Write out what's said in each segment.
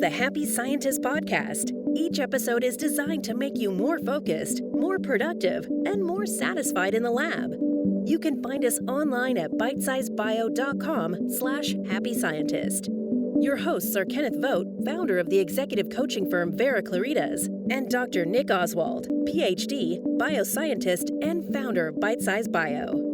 the Happy Scientist podcast. Each episode is designed to make you more focused, more productive, and more satisfied in the lab. You can find us online at bitesizebio.com/happyscientist. Your hosts are Kenneth Vogt, founder of the executive coaching firm Vera Claritas, and Dr. Nick Oswald, PhD, bioscientist, and founder of Bitesize Bio.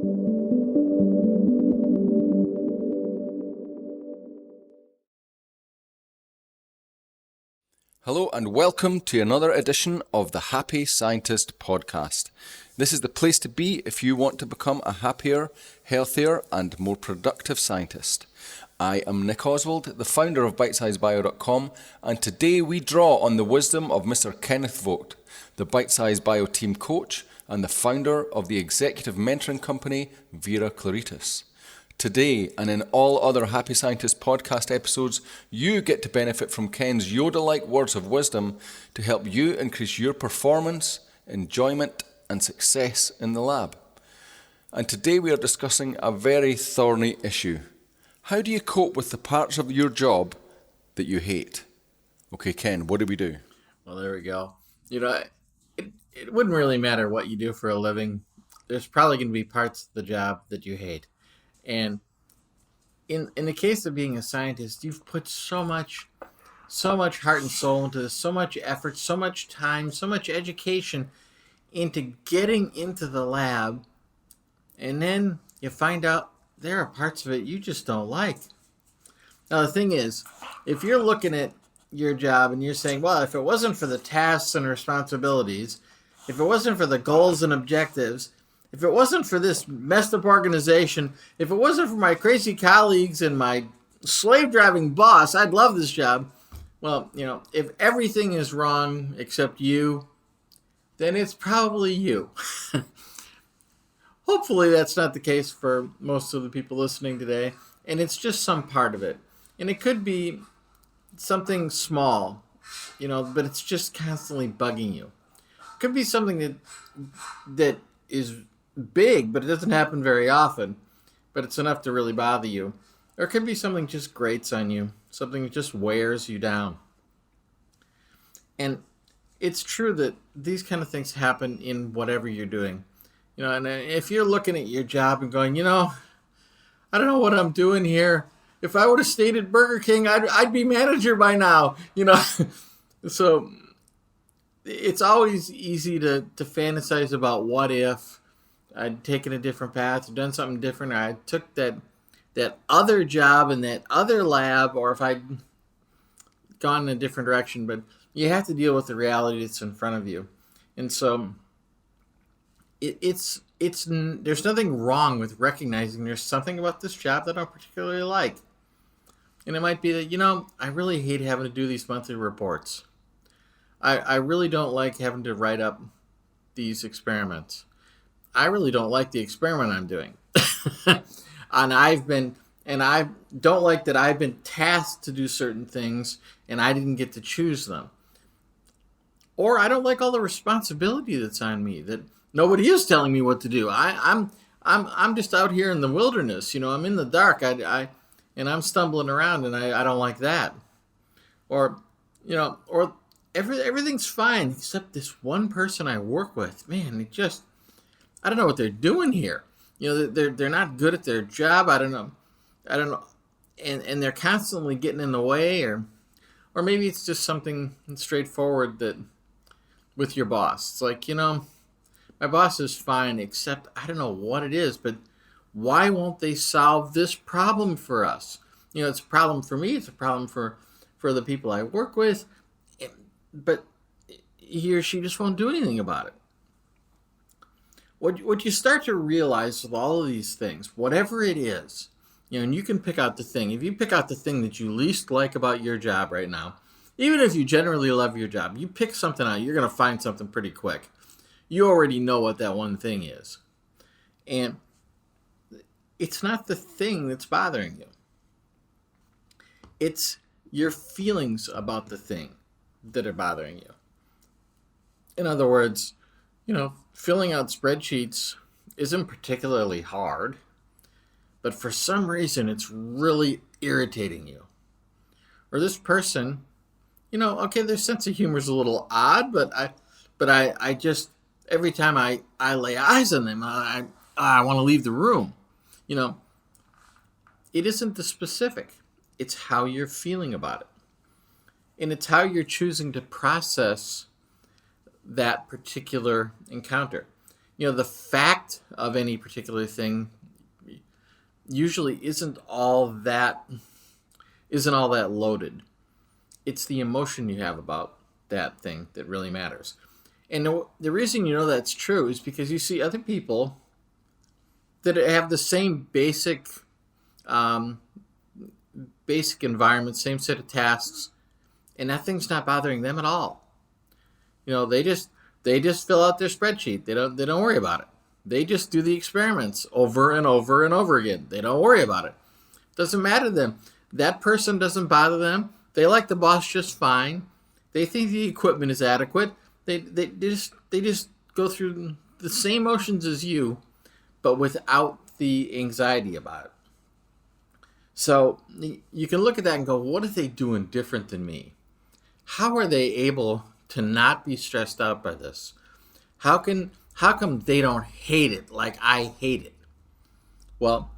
Hello and welcome to another edition of the Happy Scientist podcast. This is the place to be if you want to become a happier, healthier and more productive scientist. I am Nick Oswald, the founder of bitesizebio.com, and today we draw on the wisdom of Mr. Kenneth Vogt, the Bitesize Bio team coach and the founder of the executive mentoring company Vera Claritas. Today, and in all other Happy Scientist podcast episodes, you get to benefit from Ken's Yoda-like words of wisdom to help you increase your performance, enjoyment, and success in the lab. And today we are discussing a very thorny issue. How do you cope with the parts of your job that you hate? Okay, Ken, what do we do? Well, there we go. You know, it wouldn't really matter what you do for a living. There's probably going to be parts of the job that you hate. And in the case of being a scientist, you've put so much heart and soul into this, so much effort, so much time, so much education into getting into the lab. And then you find out there are parts of it you just don't like. Now, the thing is, if you're looking at your job and you're saying, well, if it wasn't for the tasks and responsibilities, if it wasn't for the goals and objectives, if it wasn't for this messed up organization, if it wasn't for my crazy colleagues and my slave-driving boss, I'd love this job. Well, you know, if everything is wrong except you, then it's probably you. Hopefully that's not the case for most of the people listening today, and it's just some part of it. And it could be something small, you know, but it's just constantly bugging you. It could be something that is big, but it doesn't happen very often, but it's enough to really bother you. Or it could be something just grates on you, something that just wears you down. And it's true that these kind of things happen in whatever you're doing. You know, and if you're looking at your job and going, you know, I don't know what I'm doing here. If I would have stayed at Burger King, I'd be manager by now, you know. So it's always easy to fantasize about what if I'd taken a different path, or done something different, or I took that other job in that other lab, or if I'd gone in a different direction. But you have to deal with the reality that's in front of you. And so it's there's nothing wrong with recognizing there's something about this job that I don't particularly like. And it might be that, you know, I really hate having to do these monthly reports. I really don't like having to write up these experiments. I really don't like the experiment I'm doing. and I don't like that I've been tasked to do certain things and I didn't get to choose them. Or I don't like all the responsibility that's on me, that nobody is telling me what to do. I'm just out here in the wilderness, you know, I'm in the dark. And I'm stumbling around, and I don't like that. Or, you know, or everything's fine except this one person I work with. Man, I don't know what they're doing here. You know, they're not good at their job. I don't know. And they're constantly getting in the way, or maybe it's just something straightforward that with your boss. It's like, you know, my boss is fine, except I don't know what it is, but why won't they solve this problem for us? You know, it's a problem for me. It's a problem for the people I work with, but he or she just won't do anything about it. What you start to realize with all of these things, whatever it is, you know, and you can pick out the thing. If you pick out the thing that you least like about your job right now, even if you generally love your job, you pick something out, you're going to find something pretty quick. You already know what that one thing is. And it's not the thing that's bothering you. It's your feelings about the thing that are bothering you. In other words, you know, filling out spreadsheets isn't particularly hard, but for some reason it's really irritating you. Or this person Okay, their sense of humor is a little odd, but I just every time I lay eyes on them, I want to leave the room. You know, it isn't the specific; it's how you're feeling about it, and it's how you're choosing to process that particular encounter. The fact of any particular thing usually isn't all that loaded. It's the emotion you have about that thing that really matters. And the reason you know that's true is because you see other people that have the same basic environment, same set of tasks, and that thing's not bothering them at all. They just fill out their spreadsheet. They don't worry about it. They just do the experiments over and over and over again. They don't worry about it. Doesn't matter to them. That person doesn't bother them. They like the boss just fine. They think the equipment is adequate. They just go through the same motions as you, but without the anxiety about it. So you can look at that and go, what are they doing different than me? How are they able to not be stressed out by this? How come they don't hate it like I hate it? Well,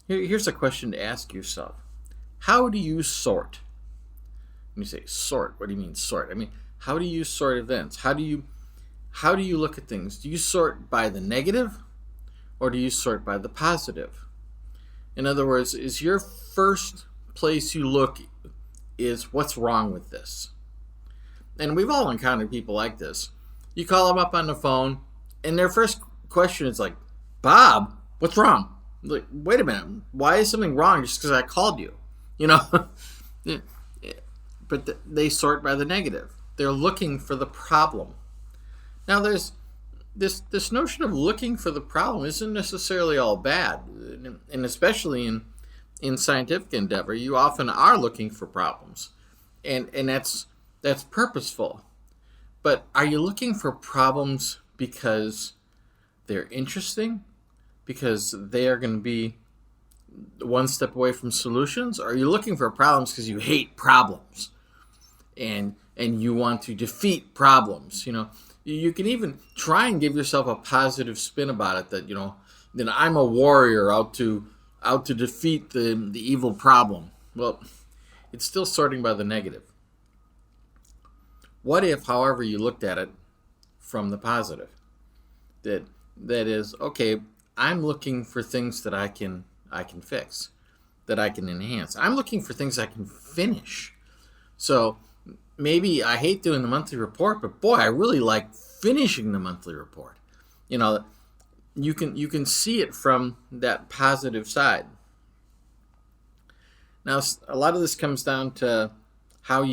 here's a question to ask yourself. How do you sort? When you say sort, what do you mean sort? I mean, how do you sort events? How do you look at things? Do you sort by the negative or do you sort by the positive? In other words, is your first place you look is what's wrong with this? And we've all encountered people like this. You call them up on the phone and their first question is like, Bob, what's wrong? Like, wait a minute, why is something wrong just because I called you? But they sort by the negative. They're looking for the problem. Now, there's this notion of looking for the problem isn't necessarily all bad, and especially in scientific endeavor, you often are looking for problems, and that's purposeful. But are you looking for problems because they're interesting, because they are going to be one step away from solutions, or are you looking for problems because you hate problems and you want to defeat problems? You can even try and give yourself a positive spin about it, that I'm a warrior out to defeat the evil problem. Well, it's still sorting by the negative. What if, however, you looked at it from the positive? That is, okay, I'm looking for things that I can fix, that I can enhance. I'm looking for things I can finish. So maybe I hate doing the monthly report, but boy, I really like finishing the monthly report. You can see it from that positive side. Now, a lot of this comes down to are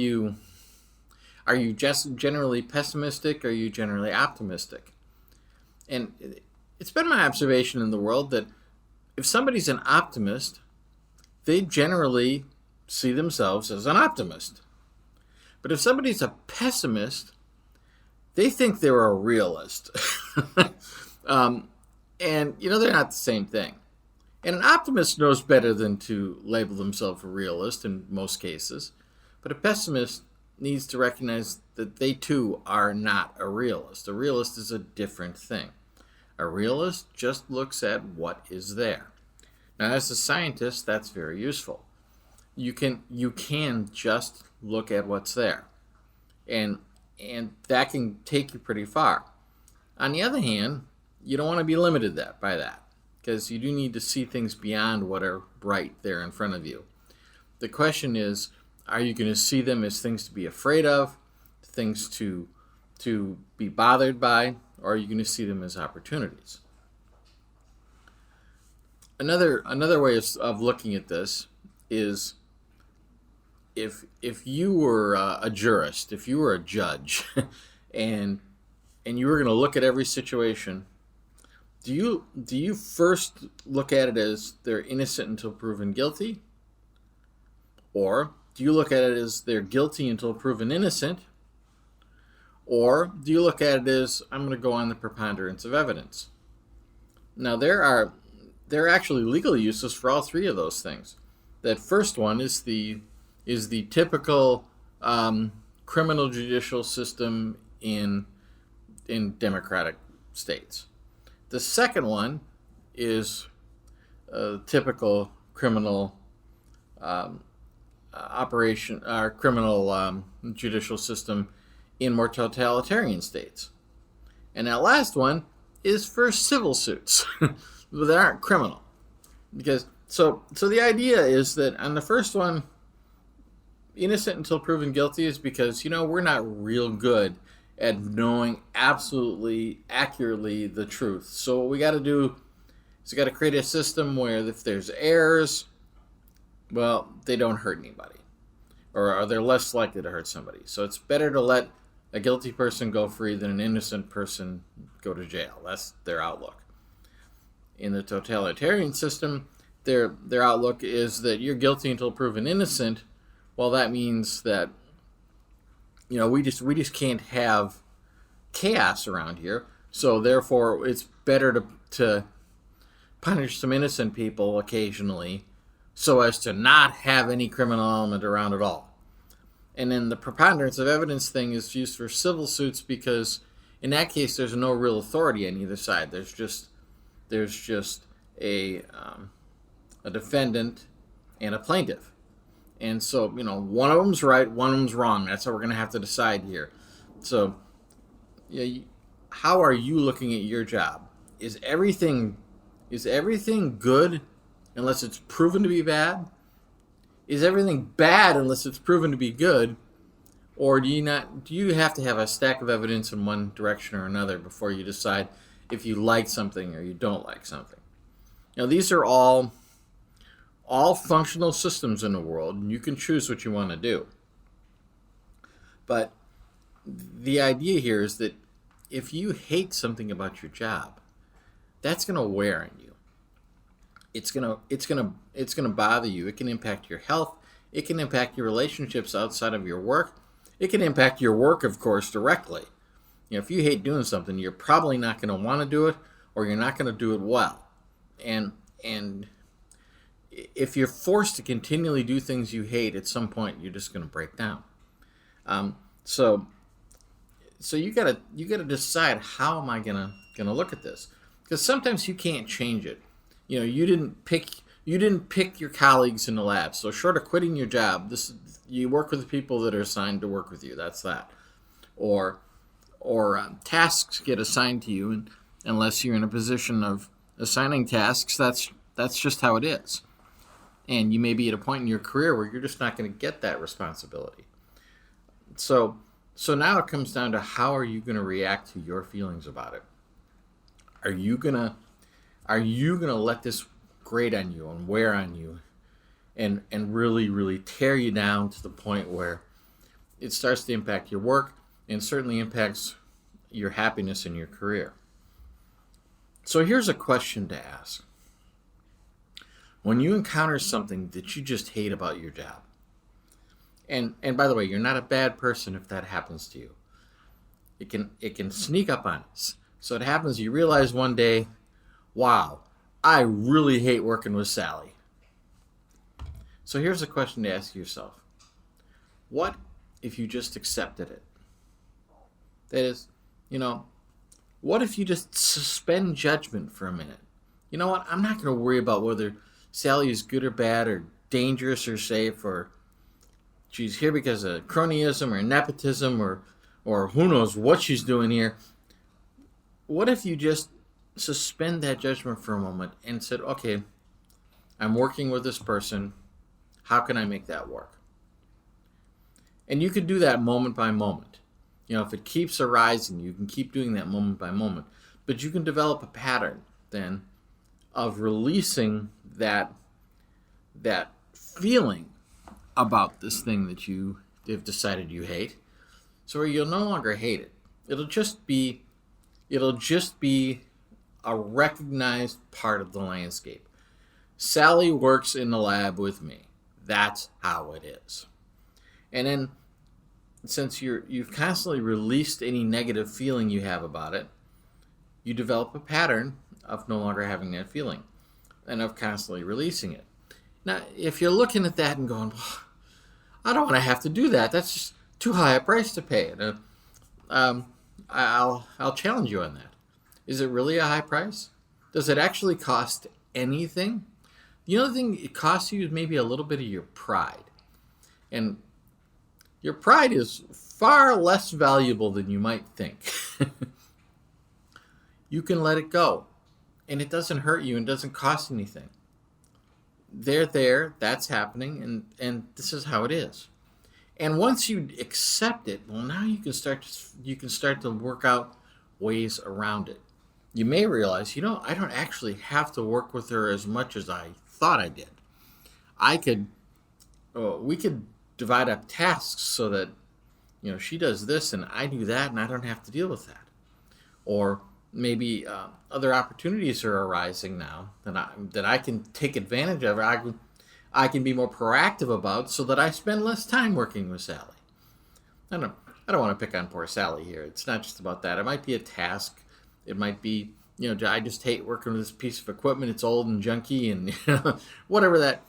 you just generally pessimistic or are you generally optimistic? And it's been my observation in the world that if somebody's an optimist, they generally see themselves as an optimist. But if somebody's a pessimist, they think they're a realist. And, they're not the same thing. And an optimist knows better than to label themselves a realist in most cases. But a pessimist needs to recognize that they too are not a realist. A realist is a different thing. A realist just looks at what is there. Now, as a scientist, that's very useful. You can just look at what's there. And that can take you pretty far. On the other hand, you don't want to be limited by that, because you do need to see things beyond what are right there in front of you. The question is, are you going to see them as things to be afraid of, things to be bothered by, or are you going to see them as opportunities? Another way of looking at this is if you were a jurist, if you were a judge, and you were going to look at every situation, do you first look at it as they're innocent until proven guilty? Or do you look at it as they're guilty until proven innocent? Or do you look at it as, I'm going to go on the preponderance of evidence? Now, there are actually legal uses for all three of those things. That first one is the typical criminal judicial system in democratic states. The second one is a typical criminal operation, or criminal judicial system in more totalitarian states. And that last one is for civil suits that aren't criminal. Because so the idea is that on the first one, innocent until proven guilty is because, we're not real good at knowing absolutely accurately the truth. So what we got to do is we got to create a system where if there's errors, well, they don't hurt anybody, or they're less likely to hurt somebody. So it's better to let a guilty person go free than an innocent person go to jail. That's their outlook. In the totalitarian system, their outlook is that you're guilty until proven innocent. Well, that means that we just can't have chaos around here. So therefore, it's better to punish some innocent people occasionally, so as to not have any criminal element around at all. And then the preponderance of evidence thing is used for civil suits because in that case there's no real authority on either side. There's just a defendant and a plaintiff. And so, one of them's right, one of them's wrong. That's how we're going to have to decide here. So, how are you looking at your job? Is everything good unless it's proven to be bad? Is everything bad unless it's proven to be good? Or do you have to have a stack of evidence in one direction or another before you decide if you like something or you don't like something? These are all functional systems in the world, and you can choose what you want to do. But the idea here is that if you hate something about your job, that's going to wear on you. It's gonna bother you. It can impact your health. It can impact your relationships outside of your work. It can impact your work, of course, directly. If you hate doing something, you're probably not going to want to do it, or you're not going to do it well. And if you're forced to continually do things you hate, at some point you're just going to break down. So you gotta decide, how am I gonna look at this? Because sometimes you can't change it. You didn't pick your colleagues in the lab. So short of quitting your job, you work with the people that are assigned to work with you. That's that. Or tasks get assigned to you, and unless you're in a position of assigning tasks, that's just how it is. And you may be at a point in your career where you're just not going to get that responsibility. So now it comes down to, how are you going to react to your feelings about it? Are you gonna let this grate on you and wear on you and really, really tear you down to the point where it starts to impact your work and certainly impacts your happiness in your career? So here's a question to ask. When you encounter something that you just hate about your job, and by the way, you're not a bad person if that happens to you. It can sneak up on us. So it happens, you realize one day, wow, I really hate working with Sally. So here's a question to ask yourself. What if you just accepted it? That is, what if you just suspend judgment for a minute? You know what? I'm not going to worry about whether Sally is good or bad or dangerous or safe, or she's here because of cronyism or nepotism or who knows what she's doing here. What if you just suspend that judgment for a moment and said, okay, I'm working with this person. How can I make that work? And you could do that moment by moment. If it keeps arising, you can keep doing that moment by moment. But you can develop a pattern then of releasing that feeling about this thing that you have decided you hate, so where you'll no longer hate it. It'll just be a recognized part of the landscape. Sally works in the lab with me. That's how it is. And then, since you've constantly released any negative feeling you have about it, you develop a pattern of no longer having that feeling and of constantly releasing it. Now, if you're looking at that and going, I don't want to have to do that. That's just too high a price to pay. And I'll challenge you on that. Is it really a high price? Does it actually cost anything? The only thing it costs you is maybe a little bit of your pride. And your pride is far less valuable than you might think. You can let it go. And it doesn't hurt you and doesn't cost anything. They're there, that's happening, and this is how it is. And once you accept it, well, now you can start to work out ways around it. You may realize, I don't actually have to work with her as much as I thought I did. We could divide up tasks so that, she does this and I do that and I don't have to deal with that. Or maybe other opportunities are arising now that I can take advantage of. I can be more proactive about so that I spend less time working with Sally. I don't want to pick on poor Sally here. It's not just about that. It might be a task. It might be, I just hate working with this piece of equipment. It's old and junky and whatever that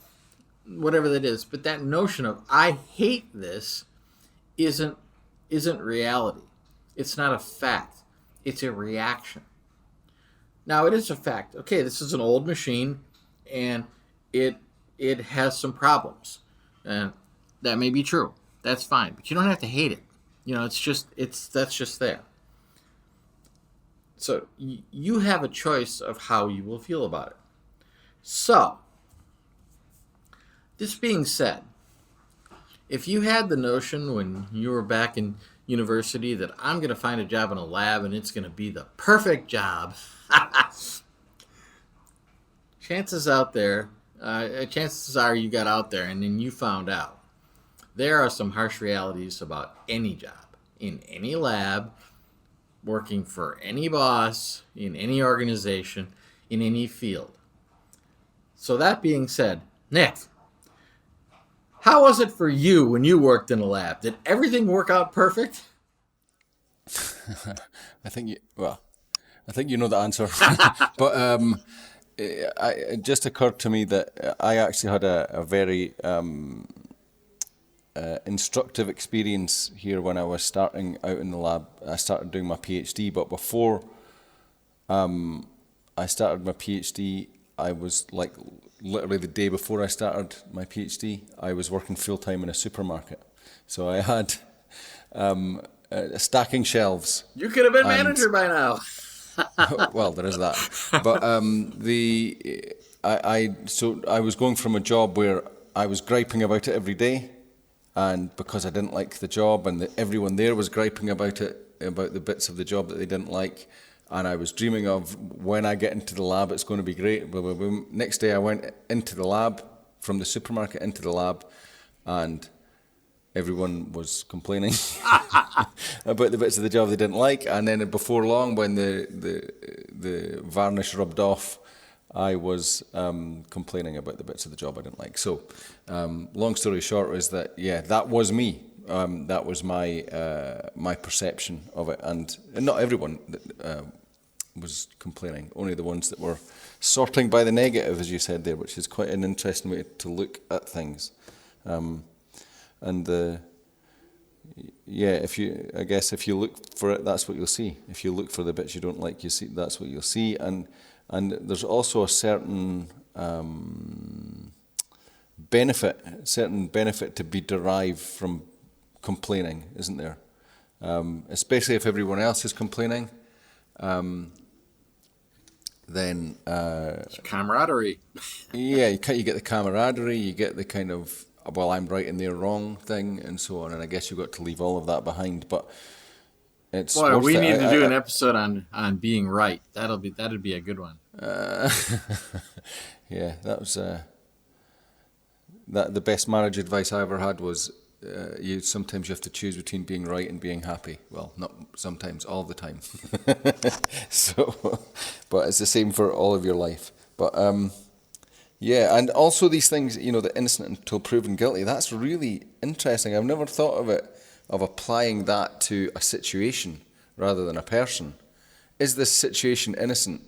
is. But that notion of I hate this isn't reality. It's not a fact. It's a reaction. Now, it is a fact. Okay, this is an old machine, and it has some problems. And that may be true. That's fine. But you don't have to hate it. That's just there. So you have a choice of how you will feel about it. So, this being said, if you had the notion when you were back in university that I'm going to find a job in a lab and it's going to be the perfect job, chances are you got out there and then you found out there are some harsh realities about any job, in any lab, working for any boss, in any organization, in any field. So that being said, Nick, how was it for you when you worked in a lab? Did everything work out perfect? I think you know the answer. But it just occurred to me that I actually had a very instructive experience here when I was starting out in the lab. I started doing my PhD, but before I started my PhD, I was literally the day before I started my PhD, I was working full-time in a supermarket. So I had stacking shelves. You could have been manager by now. Well, there is that. But I was going from a job where I was griping about it every day, and because I didn't like the job, and everyone there was griping about the bits of the job that they didn't like, and I was dreaming of when I get into the lab, it's going to be great. Next day I went into the lab, from the supermarket into the lab, and everyone was complaining about the bits of the job they didn't like. And then before long, when the varnish rubbed off, I was complaining about the bits of the job I didn't like. So long story short is that, that was me. That was my perception of it, and not everyone was complaining. Only the ones that were sorting by the negative, as you said there, which is quite an interesting way to look at things. If you look for it, that's what you'll see. If you look for the bits you don't like, that's what you'll see. And there's also a certain benefit to be derived from complaining, isn't there? Especially if everyone else is complaining, then it's camaraderie. You get the camaraderie, you get the kind of, well, I'm right and they're wrong thing, and so on. And I guess you've got to leave all of that behind. But it's we need to do an episode on being right. That'd be a good one. That was the best marriage advice I ever had was sometimes you have to choose between being right and being happy. Well, not sometimes, all the time. But it's the same for all of your life. But and also these things, the innocent until proven guilty. That's really interesting. I've never thought of applying that to a situation rather than a person. Is this situation innocent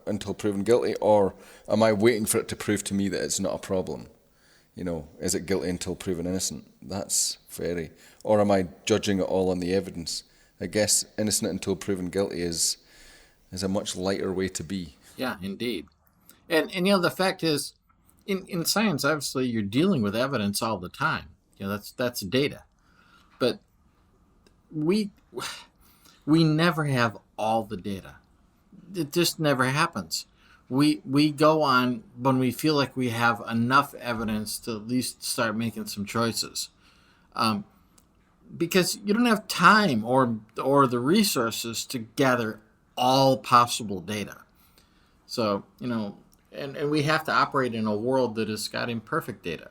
until proven guilty, or am I waiting for it to prove to me that it's not a problem? Is it guilty until proven innocent? That's very... Or am I judging it all on the evidence? I guess innocent until proven guilty is a much lighter way to be. Yeah, indeed. And the fact is, in science, obviously, you're dealing with evidence all the time. That's data. But we never have all the data. It just never happens. We go on when we feel like we have enough evidence to at least start making some choices, because you don't have time or the resources to gather all possible data. So and we have to operate in a world that has got imperfect data,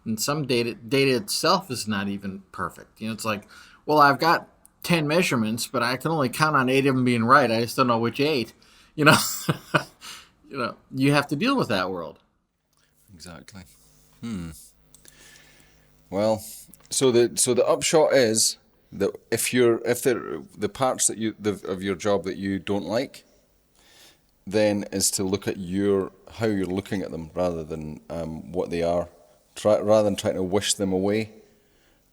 and some data itself is not even perfect. It's like, well, I've got 10 measurements, but I can only count on 8 of them being right. I just don't know which 8. You have to deal with that world. Exactly. Well, so the upshot is that if the parts that of your job that you don't like, then is to look at how you're looking at them rather than what they are, rather than trying to wish them away,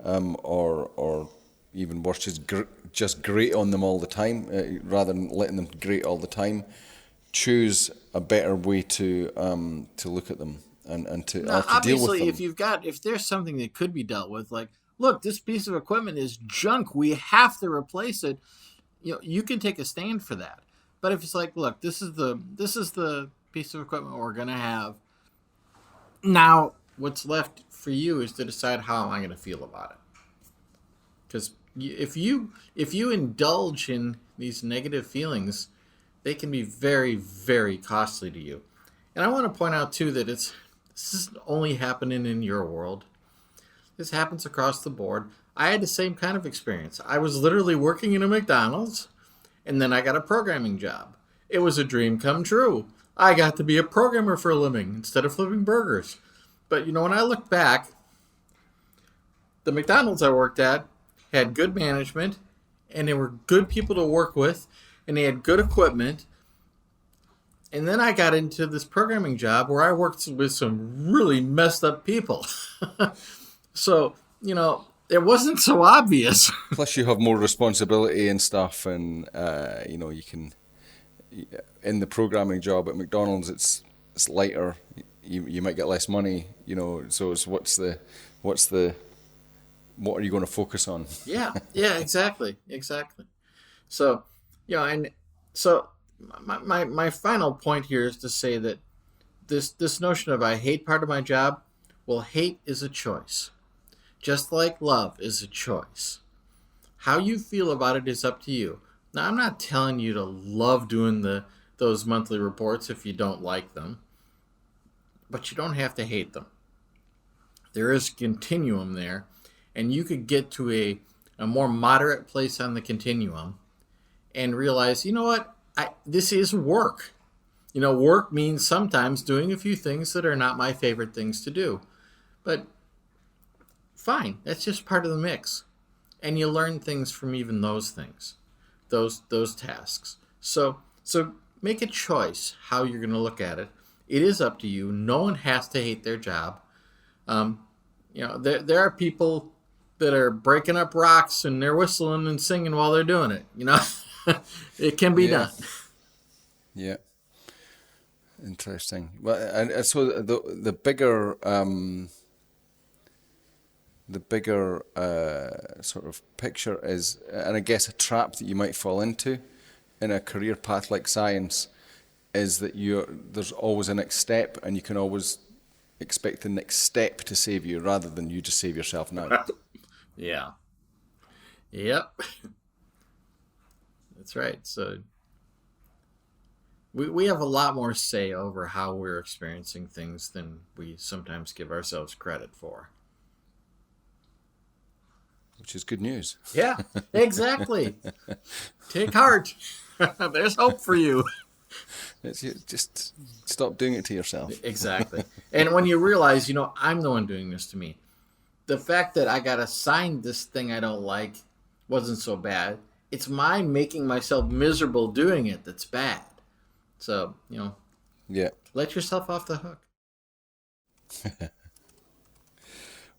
or even worse, just grate on them all the time, rather than letting them grate all the time. Choose a better way to look at them and to deal with them. Obviously, if there's something that could be dealt with, like, look, this piece of equipment is junk, we have to replace it. You can take a stand for that. But if it's like, look, this is the piece of equipment we're gonna have. Now, what's left for you is to decide how am I going to feel about it. Because if you indulge in these negative feelings, they can be very, very costly to you. And I want to point out, too, that this isn't only happening in your world. This happens across the board. I had the same kind of experience. I was literally working in a McDonald's, and then I got a programming job. It was a dream come true. I got to be a programmer for a living instead of flipping burgers. But, when I look back, the McDonald's I worked at had good management, and they were good people to work with, and they had good equipment. And then I got into this programming job where I worked with some really messed up people. So, it wasn't so obvious. Plus you have more responsibility and stuff, and, you can... In the programming job at McDonald's, it's lighter. You might get less money, so it's what are you going to focus on? Yeah, exactly. So, and so my final point here is to say that this notion of I hate part of my job, well, hate is a choice. Just like love is a choice. How you feel about it is up to you. Now, I'm not telling you to love doing those monthly reports if you don't like them, but you don't have to hate them. There is a continuum there, and you could get to a more moderate place on the continuum and realize, what, this is work. Work means sometimes doing a few things that are not my favorite things to do. But fine, that's just part of the mix. And you learn things from even those things, those tasks. So make a choice how you're going to look at it. It is up to you. No one has to hate their job. There are people that are breaking up rocks and they're whistling and singing while they're doing it. It can be done. Yeah. Interesting. Well, and so the bigger sort of picture is, and I guess a trap that you might fall into in a career path like science, is that there's always a next step, and you can always expect the next step to save you rather than you just save yourself now. Yeah. Yep. That's right. So we have a lot more say over how we're experiencing things than we sometimes give ourselves credit for. Which is good news. Yeah, exactly. Take heart. There's hope for you. Just stop doing it to yourself. Exactly. And when you realize, I'm the one doing this to me. The fact that I got assigned this thing I don't like wasn't so bad. It's my making myself miserable doing it that's bad. So, Yeah. Let yourself off the hook.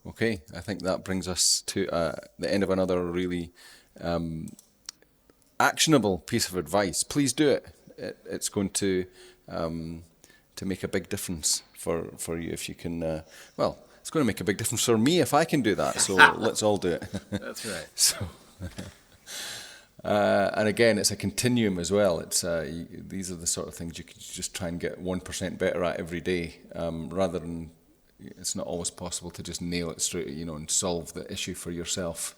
Okay, I think that brings us to the end of another really actionable piece of advice. Please do it. It's going to make a big difference for you if you can. It's going to make a big difference for me if I can do that. So let's all do it. That's right. So, and again, it's a continuum as well. It's these are the sort of things you could just try and get 1% better at every day, rather than. It's not always possible to just nail it straight, and solve the issue for yourself.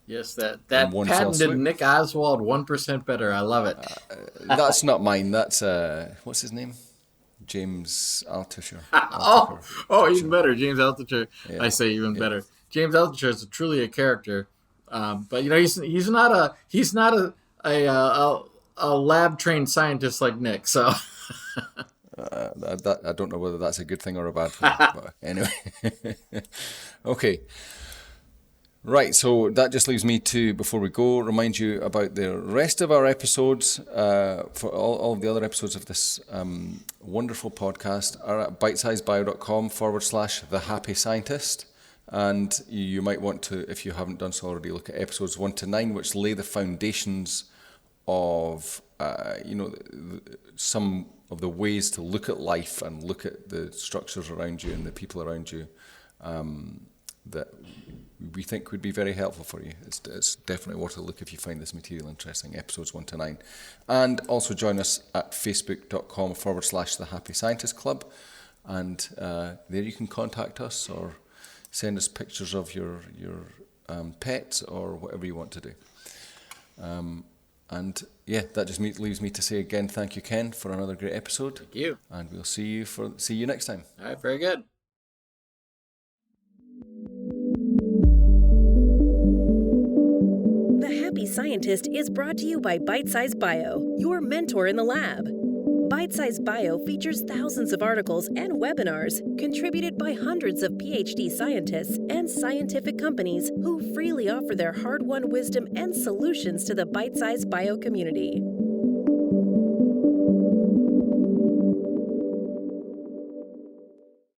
Yes, that patented Nick Oswald 1% better. I love it. That's not mine. That's what's his name? James Altucher. Even better, James Altucher. Yeah. I say even better. James Altucher is truly a character, but he's not a lab trained scientist like Nick. So. I don't know whether that's a good thing or a bad thing. But anyway. Okay. Right, so that just leaves me to, before we go, remind you about the rest of our episodes. For all of the other episodes of this wonderful podcast are at bitesizebio.com/The Happy Scientist. And you might want to, if you haven't done so already, look at episodes 1 to 9, which lay the foundations of, some of the ways to look at life and look at the structures around you and the people around you that we think would be very helpful for you. It's definitely worth a look if you find this material interesting, episodes 1 to 9. And also join us at facebook.com/The Happy Scientist Club. And there you can contact us or send us pictures of your pets or whatever you want to do. And that just leaves me to say again, thank you, Ken, for another great episode. Thank you. And we'll see you next time. All right, very good. The Happy Scientist is brought to you by Bitesize Bio, your mentor in the lab. Bitesize Bio features thousands of articles and webinars contributed by hundreds of PhD scientists and scientific companies who freely offer their hard-won wisdom and solutions to the Bitesize Bio community.